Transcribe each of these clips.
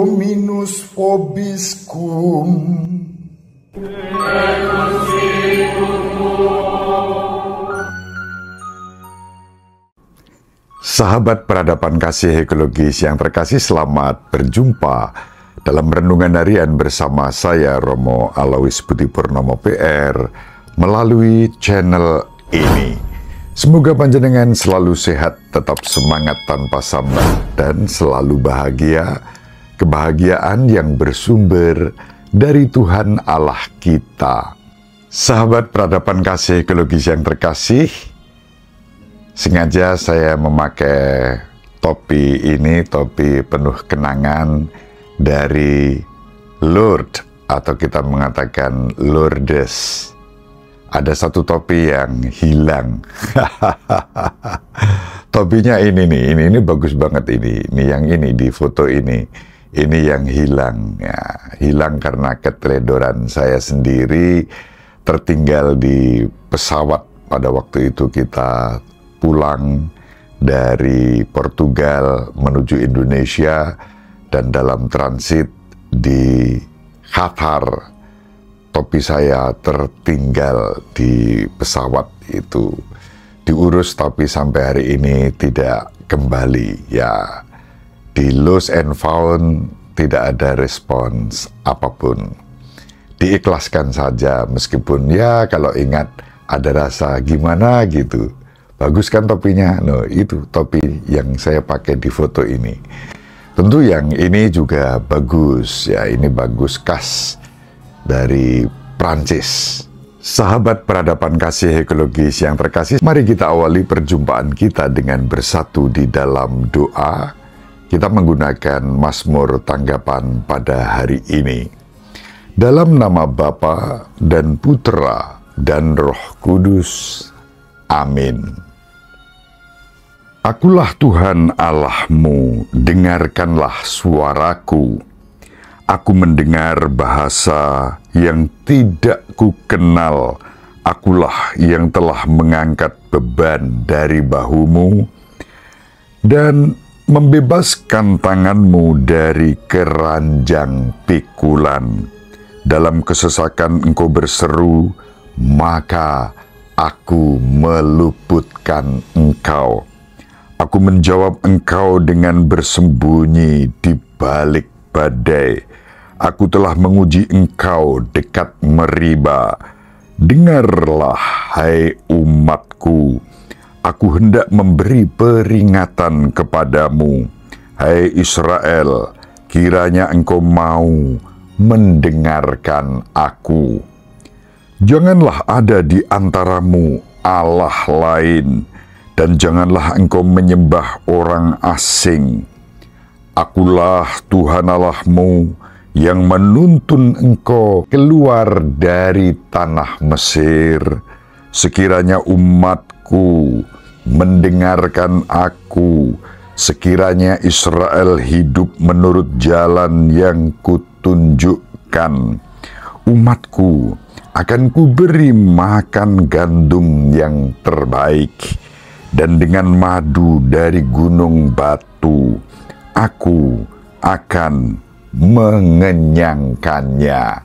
Dominus vobiscum. Sahabat peradaban kasih ekologis yang terkasih, selamat berjumpa dalam renungan harian bersama saya Romo Alois Budi Purnomo PR melalui channel ini. Semoga panjenengan selalu sehat, tetap semangat tanpa sambat, dan selalu bahagia, kebahagiaan yang bersumber dari Tuhan Allah kita. Sahabat peradaban kasih ekologis yang terkasih, sengaja saya memakai topi ini, topi penuh kenangan dari Lourdes, atau kita mengatakan Lourdes. Ada satu topi yang hilang. Topinya ini nih, ini bagus banget ini yang ini di foto ini yang hilang. Ya, hilang karena keteledoran saya sendiri, tertinggal di pesawat pada waktu itu kita pulang dari Portugal menuju Indonesia, dan dalam transit di Qatar topi saya tertinggal di pesawat itu. Diurus tapi sampai hari ini tidak kembali. Ya, di Lost and Found tidak ada respons apapun. Diikhlaskan saja, meskipun ya kalau ingat ada rasa gimana gitu. Bagus kan topinya? No, itu topi yang saya pakai di foto ini. Tentu yang ini juga bagus, ya ini bagus, khas dari Prancis. Sahabat peradaban kasih ekologis yang terkasih, mari kita awali perjumpaan kita dengan bersatu di dalam doa. Kita menggunakan Mazmur tanggapan pada hari ini. Dalam nama Bapa dan Putra dan Roh Kudus. Amin. Akulah Tuhan Allahmu, dengarkanlah suaraku. Aku mendengar bahasa yang tidak kukenal. Akulah yang telah mengangkat beban dari bahumu dan membebaskan tanganmu dari keranjang pikulan. Dalam kesesakan engkau berseru, maka aku meluputkan engkau. Aku menjawab engkau dengan bersembunyi di balik badai. Aku telah menguji engkau dekat Meriba. Dengarlah, hai umatku. Aku hendak memberi peringatan kepadamu. Hai Israel, kiranya engkau mau mendengarkan aku. Janganlah ada di antaramu Allah lain, dan janganlah engkau menyembah orang asing. Akulah Tuhan Allahmu yang menuntun engkau keluar dari tanah Mesir. Sekiranya umatku mendengarkan aku, sekiranya Israel hidup menurut jalan yang kutunjukkan, umatku akan kuberi makan gandum yang terbaik, dan dengan madu dari gunung batu aku akan mengenyangkannya.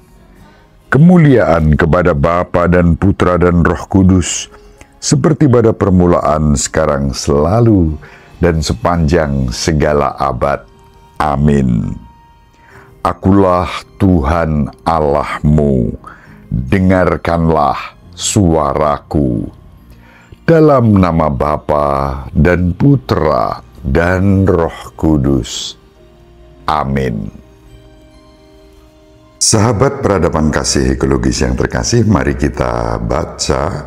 Kemuliaan kepada Bapa dan Putra dan Roh Kudus, seperti pada permulaan, sekarang, selalu, dan sepanjang segala abad. Amin. Akulah Tuhan Allahmu, dengarkanlah suaraku. Dalam nama Bapa dan Putra dan Roh Kudus. Amin. Sahabat peradaban kasih ekologis yang terkasih, mari kita baca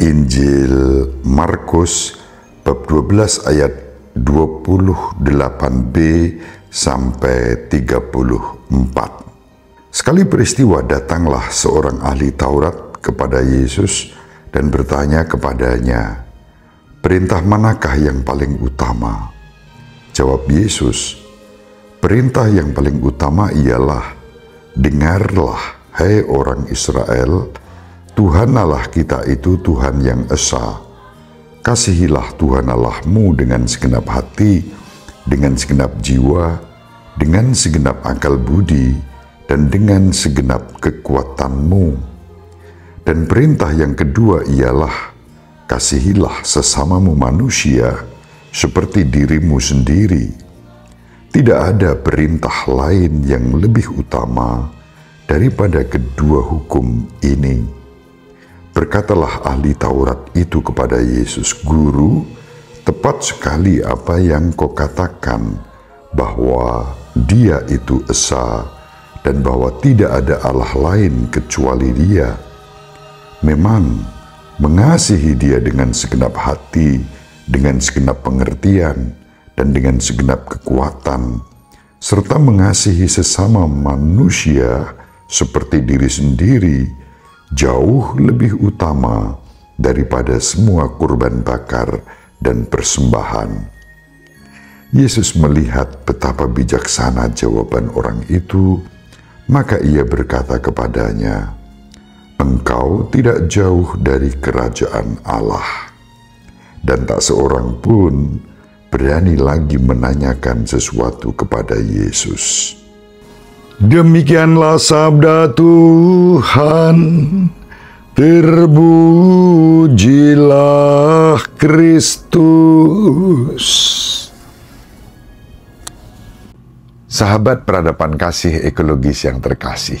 Injil Markus bab 12 ayat 28b sampai 34. Sekali peristiwa datanglah seorang ahli Taurat kepada Yesus dan bertanya kepadanya, "Perintah manakah yang paling utama?" Jawab Yesus, "Perintah yang paling utama ialah, dengarlah, hai orang Israel, Tuhan Allah kita itu Tuhan yang esa. Kasihilah Tuhan Allahmu dengan segenap hati, dengan segenap jiwa, dengan segenap akal budi, dan dengan segenap kekuatanmu. Dan perintah yang kedua ialah, kasihilah sesamamu manusia seperti dirimu sendiri. Tidak ada perintah lain yang lebih utama daripada kedua hukum ini. Berkatalah ahli Taurat itu kepada Yesus, "Guru, tepat sekali apa yang kau katakan, bahwa Dia itu esa, dan bahwa tidak ada Allah lain kecuali Dia. Memang, mengasihi Dia dengan segenap hati, dengan segenap pengertian, dan dengan segenap kekuatan, serta mengasihi sesama manusia seperti diri sendiri, jauh lebih utama daripada semua kurban bakar dan persembahan." Yesus melihat betapa bijaksana jawaban orang itu, maka ia berkata kepadanya, "Engkau tidak jauh dari kerajaan Allah." Dan tak seorang pun berani lagi menanyakan sesuatu kepada Yesus. Demikianlah sabda Tuhan. Terpujilah Kristus. Sahabat peradaban kasih ekologis yang terkasih,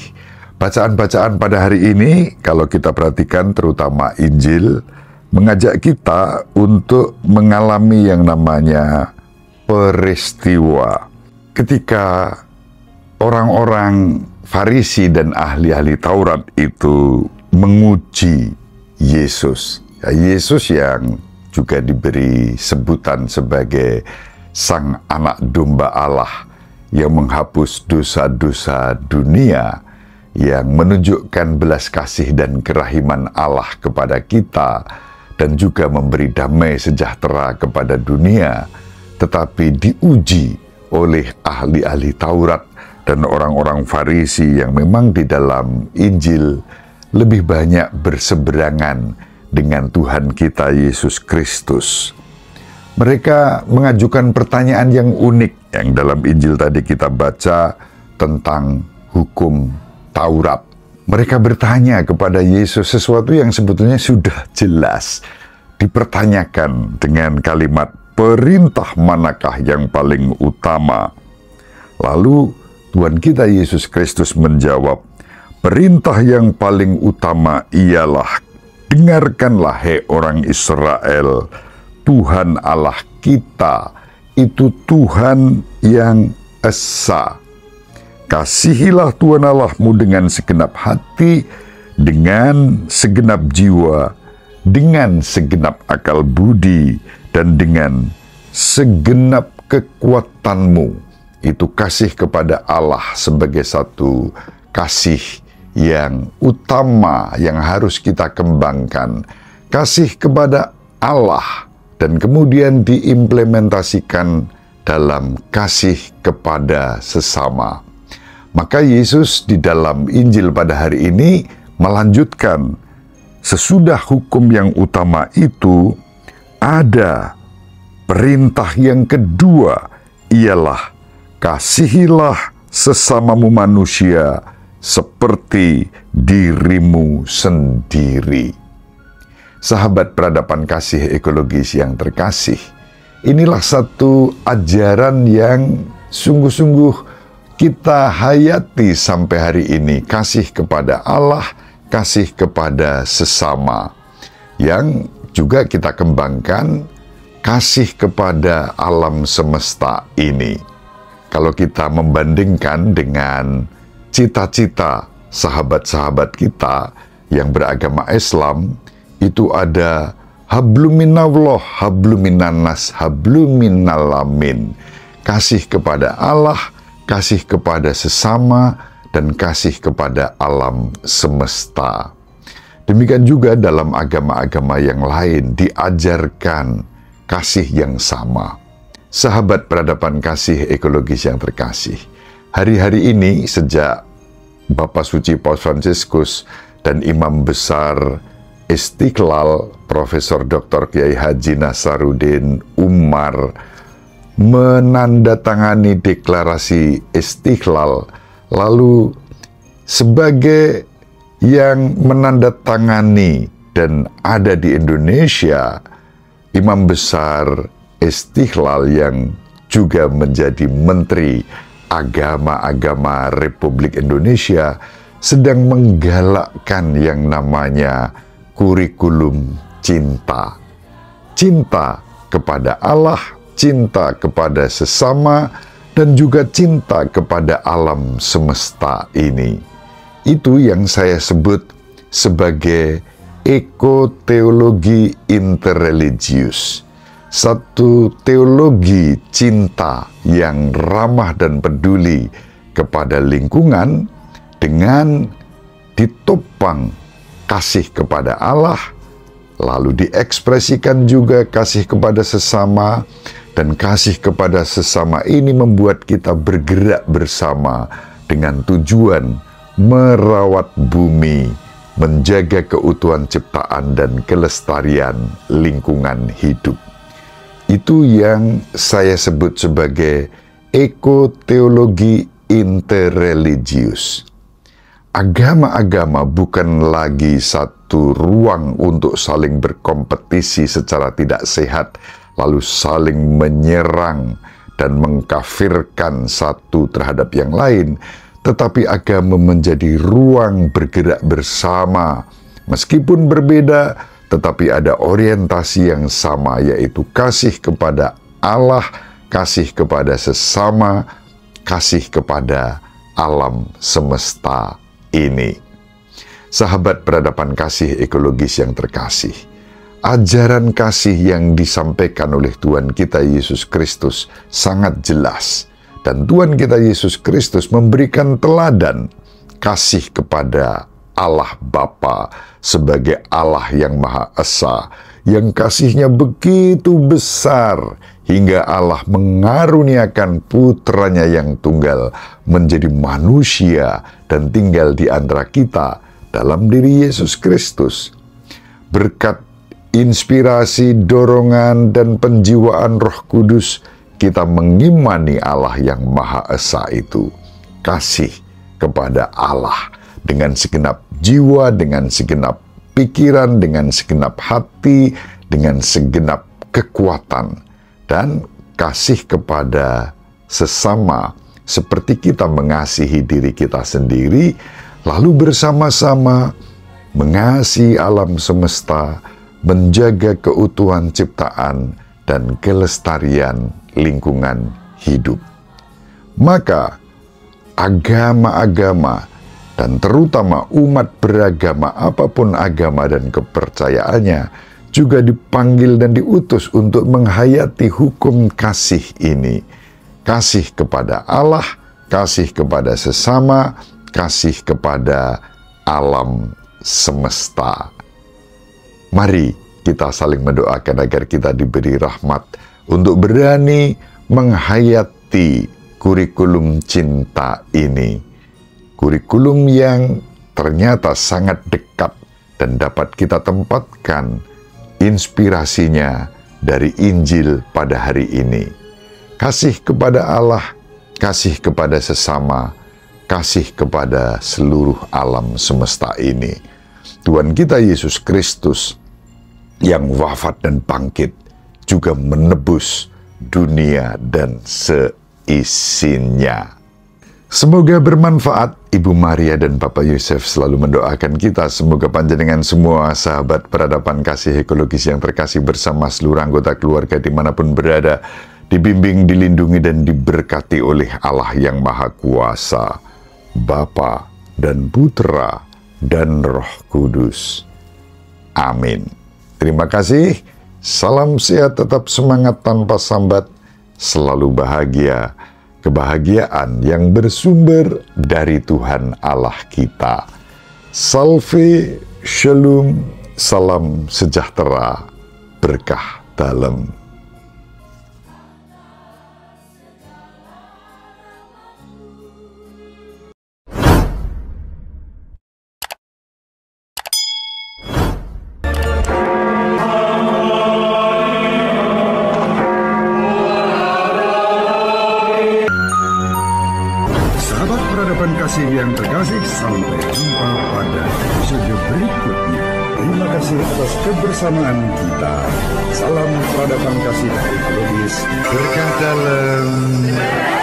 bacaan-bacaan pada hari ini, kalau kita perhatikan terutama Injil, mengajak kita untuk mengalami yang namanya peristiwa. Ketika orang-orang Farisi dan ahli-ahli Taurat itu menguji Yesus. Yesus yang juga diberi sebutan sebagai Sang Anak Domba Allah, yang menghapus dosa-dosa dunia, yang menunjukkan belas kasih dan kerahiman Allah kepada kita, dan juga memberi damai sejahtera kepada dunia, tetapi diuji oleh ahli-ahli Taurat dan orang-orang Farisi yang memang di dalam Injil lebih banyak berseberangan dengan Tuhan kita Yesus Kristus. Mereka mengajukan pertanyaan yang unik yang dalam Injil tadi kita baca tentang hukum Taurat. Mereka bertanya kepada Yesus sesuatu yang sebetulnya sudah jelas. Dipertanyakan dengan kalimat, "Perintah manakah yang paling utama?" Lalu Tuhan kita Yesus Kristus menjawab, "Perintah yang paling utama ialah, dengarkanlah hai orang Israel, Tuhan Allah kita itu Tuhan yang esa. Kasihilah Tuhan Allahmu dengan segenap hati, dengan segenap jiwa, dengan segenap akal budi, dan dengan segenap kekuatanmu." Itu kasih kepada Allah sebagai satu kasih yang utama yang harus kita kembangkan. Kasih kepada Allah, dan kemudian diimplementasikan dalam kasih kepada sesama. Maka Yesus di dalam Injil pada hari ini melanjutkan, sesudah hukum yang utama itu, ada perintah yang kedua, ialah kasihilah sesamamu manusia seperti dirimu sendiri. Sahabat peradaban kasih ekologis yang terkasih, inilah satu ajaran yang sungguh-sungguh kita hayati sampai hari ini. Kasih kepada Allah, kasih kepada sesama. Yang juga kita kembangkan, kasih kepada alam semesta ini. Kalau kita membandingkan dengan cita-cita sahabat-sahabat kita yang beragama Islam, itu ada habluminallah, habluminannas, habluminalamin. Kasih kepada Allah, kasih kepada sesama, dan kasih kepada alam semesta. Demikian juga dalam agama-agama yang lain diajarkan kasih yang sama. Sahabat peradaban kasih ekologis yang terkasih, hari-hari ini sejak Bapak Suci Paus Fransiskus dan Imam Besar Istiqlal, Profesor Dr. Kiai Haji Nasaruddin Umar, menandatangani deklarasi Istiqlal, lalu sebagai yang menandatangani dan ada di Indonesia, Imam Besar Istiqlal yang juga menjadi Menteri Agama Republik Indonesia sedang menggalakkan yang namanya kurikulum cinta. Cinta kepada Allah, cinta kepada sesama, dan juga cinta kepada alam semesta ini. Itu yang saya sebut sebagai ekoteologi interreligius. Satu teologi cinta yang ramah dan peduli kepada lingkungan dengan ditopang kasih kepada Allah, lalu diekspresikan juga kasih kepada sesama, dan kasih kepada sesama ini membuat kita bergerak bersama dengan tujuan merawat bumi, menjaga keutuhan ciptaan dan kelestarian lingkungan hidup. Itu yang saya sebut sebagai ekoteologi interreligius. Agama-agama bukan lagi satu ruang untuk saling berkompetisi secara tidak sehat, lalu saling menyerang dan mengkafirkan satu terhadap yang lain, tetapi agama menjadi ruang bergerak bersama. Meskipun berbeda, tetapi ada orientasi yang sama, yaitu kasih kepada Allah, kasih kepada sesama, kasih kepada alam semesta ini. Sahabat peradaban kasih ekologis yang terkasih, ajaran kasih yang disampaikan oleh Tuhan kita Yesus Kristus sangat jelas. Dan Tuhan kita Yesus Kristus memberikan teladan kasih kepada Allah Bapa sebagai Allah yang Maha Esa, yang kasihnya begitu besar hingga Allah mengaruniakan putranya yang tunggal menjadi manusia dan tinggal di antara kita dalam diri Yesus Kristus. Berkat inspirasi, dorongan, dan penjiwaan Roh Kudus, kita mengimani Allah yang Maha Esa itu, kasih kepada Allah dengan segenap jiwa, dengan segenap pikiran, dengan segenap hati, dengan segenap kekuatan, dan kasih kepada sesama seperti kita mengasihi diri kita sendiri, lalu bersama-sama mengasihi alam semesta, menjaga keutuhan ciptaan dan kelestarian lingkungan hidup. Maka agama-agama dan terutama umat beragama apapun agama dan kepercayaannya juga dipanggil dan diutus untuk menghayati hukum kasih ini. Kasih kepada Allah, kasih kepada sesama, kasih kepada alam semesta. Mari kita saling mendoakan agar kita diberi rahmat untuk berani menghayati kurikulum cinta ini. Kurikulum yang ternyata sangat dekat dan dapat kita tempatkan inspirasinya dari Injil pada hari ini. Kasih kepada Allah, kasih kepada sesama, kasih kepada seluruh alam semesta ini. Tuhan kita Yesus Kristus yang wafat dan bangkit juga menebus dunia dan seisinya. Semoga bermanfaat. Ibu Maria dan Bapak Yosef selalu mendoakan kita. Semoga panjenengan semua sahabat peradaban kasih ekologis yang terkasih bersama seluruh anggota keluarga dimanapun berada, dibimbing, dilindungi, dan diberkati oleh Allah yang Maha Kuasa, Bapa dan Putra dan Roh Kudus. Amin. Terima kasih. Salam sehat, tetap semangat tanpa sambat, selalu bahagia. Kebahagiaan yang bersumber dari Tuhan Allah kita. Salve, shalom, salam sejahtera, berkah dalam. yang terkasih, sampai jumpa pada episode berikutnya. Terima kasih atas kebersamaan kita. Salam peradaban kasih dari Lubis. Berkah dalam.